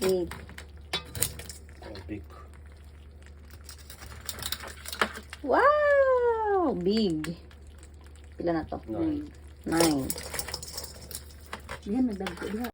8. Big. Wow! Big. Pila na to? 9. 9. Yan, nagdagko diha.